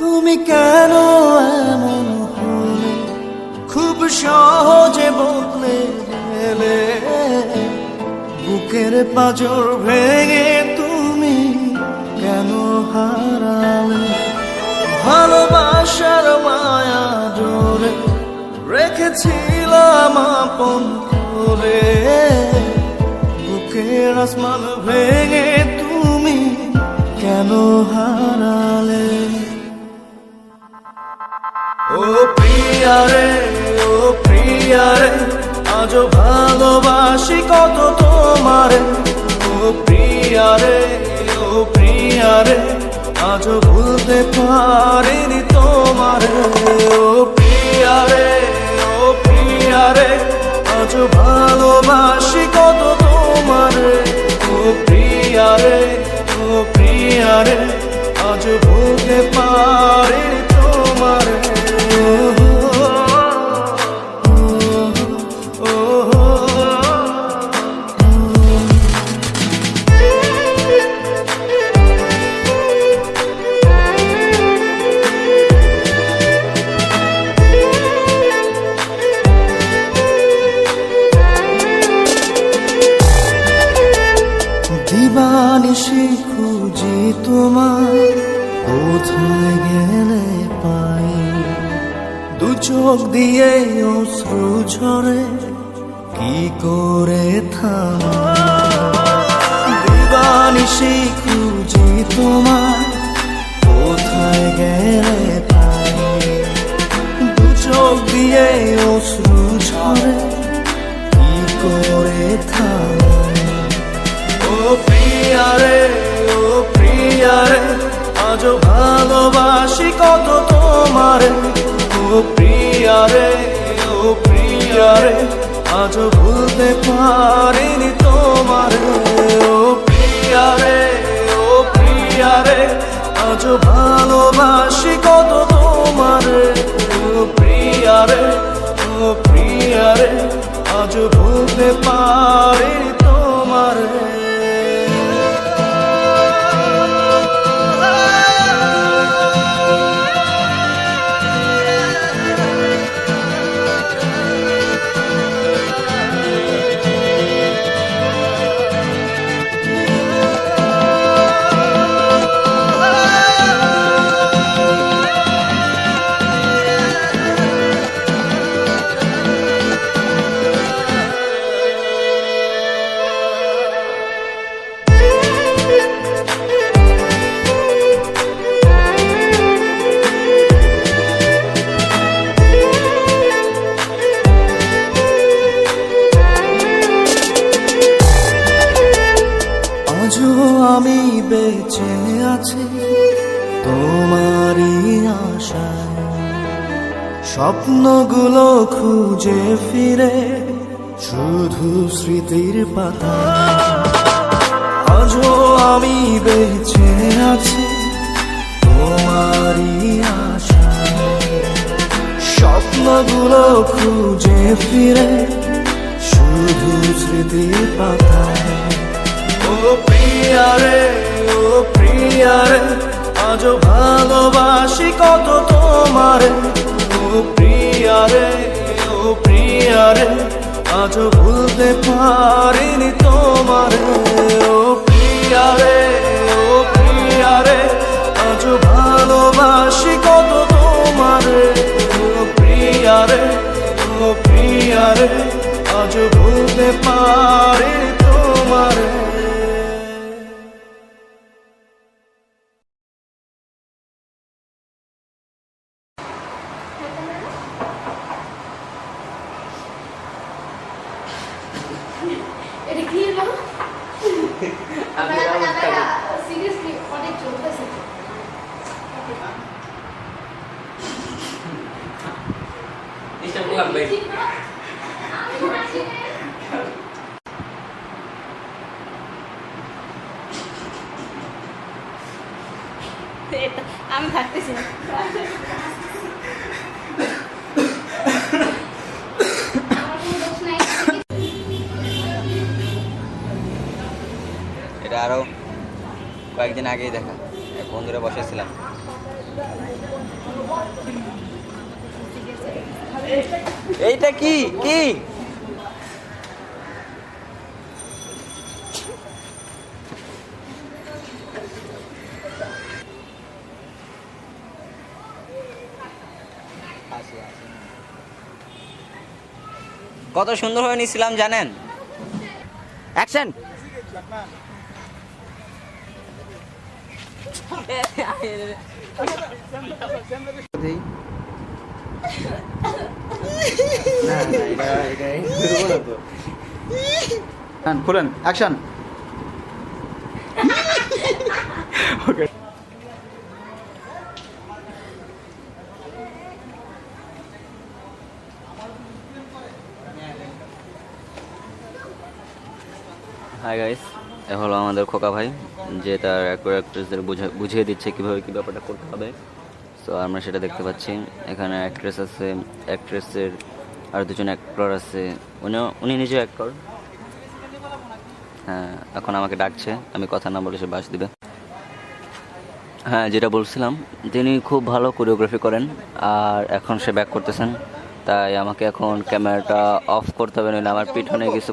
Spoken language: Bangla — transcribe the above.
তুমি কেন এমন হলে, খুব সহজে বদলে গেলে, বুকের পাঁজর ভেঙে তুমি কেন হারালে? ভালোবাসার মায়া জোরে রেখেছিলাম আপন করে, বুকের আসমান ভেঙে তুমি কেন হারালে? ও প্রিয়ারে, ও প্রিয়ারে, আজও ভালোবাসি কত তোমারে। ও প্রিয়ারে, ও প্রিয়ারে, আজও ভুলতে পারিনি তোমারে। ও প্রিয়ারে, ও প্রিয়ারে, আজও ভালোবাসি কত তোমারে। ও প্রিয়ারে, ও প্রিয়ারে, আজও ভুলতে পারিনি তোমারে। দিবানিশি খুঁজি তোমায়, কোথায় গেলে পাই? দু চোখ দিয়ে অশ্রু ঝরে, কি করে থামাই? দিবানিশি খুঁজি তোমায়, কোথায় গেলে পাই? দু চোখ দিয়ে অশ্রু ঝরে, কি করে থামাই? ও প্রিয়ারে, ও প্রিয়ারে, আজও ভালোবাসি কত তোমারে। ও প্রিয়ারে, ও প্রিয়ারে, আজও ভুলতে পারিনি তোমারে। ও প্রিয়ারে, ও প্রিয়ারে, আজও ভালোবাসি কত তোমারে। ও প্রিয়ারে, ও প্রিয়ারে, আজও ভুলতে পারিনি তোমারে। আমি বেঁচে আছি তোমারই আশায়, স্বপ্নগুলো খুঁজে ফিরে শুধু স্মৃতির পাতা। আজও আমি বেঁচে আছি তোমারই আশায়, স্বপ্নগুলো খুঁজে ফিরে শুধু স্মৃতির পাতায়। ও প্রিয়ারে, ও প্রিয়ারে, আজও ভালোবাসি কত তোমারে। ও প্রিয়ারে, ও প্রিয়ারে, আজও ভুলতে পারিনি তোমারে। ও প্রিয়ারে, ও প্রিয়ারে, আজও ভালোবাসি কত তোমারে। ও প্রিয়ারে, ও প্রিয়ারে, আজও ভুলতে পারিনি তোমারে। এটা কি হলো? সিরিয়াসলি অনেক চলতেছে। এটা বললাম ভাই। আমি থাকতেছি না। এটা আরও কয়েকদিন আগেই দেখা, এক বন্ধুরা বসেছিলাম। এইটা কি কি কত সুন্দর হয়ে নিয়েছিলাম জানেন। অ্যাকশন। খুলেন, অ্যাকশন। হাই গাইস, এ হলো আমাদের খোকা ভাই, যে তার অ্যাক্ট্রেসদের বুঝিয়ে দিচ্ছে কীভাবে কী ব্যাপারটা করতে হবে। সো আমরা সেটা দেখতে পাচ্ছি। এখানে অ্যাক্ট্রেস আছে, অ্যাক্ট্রেসের আর দুজন অ্যাক্টর আছে, উনি নিজে অ্যাক্টর। হ্যাঁ, এখন আমাকে ডাকছে, আমি কথা না বলে সে বাস দিবে। হ্যাঁ, যেটা বলছিলাম, তিনি খুব ভালো কোরিওগ্রাফি করেন, আর এখন সে ব্যাক করতেছেন, তাই আমাকে এখন ক্যামেরাটা অফ করতে হবে, নইলে আমার পিছনে কিছু